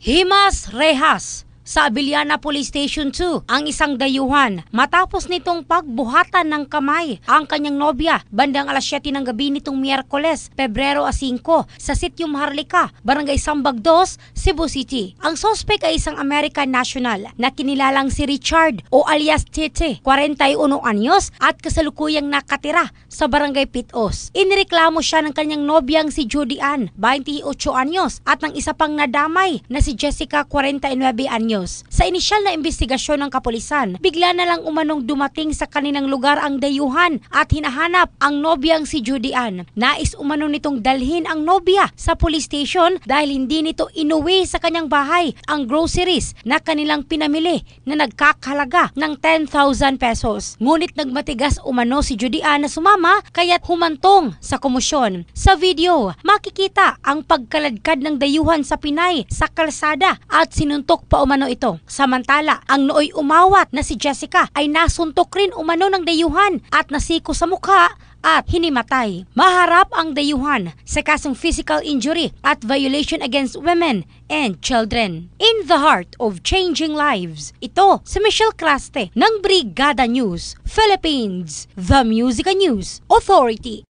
Himas rehas sa Abiliana Police Station 2 ang isang dayuhan matapos nitong pagbuhatan ng kamay ang kanyang nobya bandang alas 7 ng gabi nitong Miyerkules, Pebrero 5 sa Sitio Maharlika, Barangay Sambag 2, Cebu City. Ang sospek ay isang American national na kinilalang si Richard o alias Tete, 41 anyos at kasalukuyang nakatira sa Barangay Pitos. Inireklamo siya ng kanyang nobyang si Judy Ann, 28 anyos at ng isa pang nadamay na si Jessica, 49 anyos. Sa inisyal na investigasyon ng kapulisan, bigla na lang umanong dumating sa kaninang lugar ang dayuhan at hinahanap ang nobyang si Judy Ann. Nais umano nitong dalhin ang nobya sa police station dahil hindi nito inuwi sa kanyang bahay ang groceries na kanilang pinamili na nagkakahalaga ng 10,000 pesos. Ngunit nagmatigas umano si Judy Ann na sumama kaya't humantong sa komosyon. Sa video, makikita ang pagkaladkad ng dayuhan sa Pinay sa kalsada at sinuntok pa umano ito. Samantala, ang nooy umawat na si Jessica ay nasuntok rin umano ng dayuhan at nasiko sa mukha at hinimatay. Maharap ang dayuhan sa kasong physical injury at violation against women and children. In the heart of changing lives, ito si Michelle Craste ng Brigada News Philippines, the Music News Authority.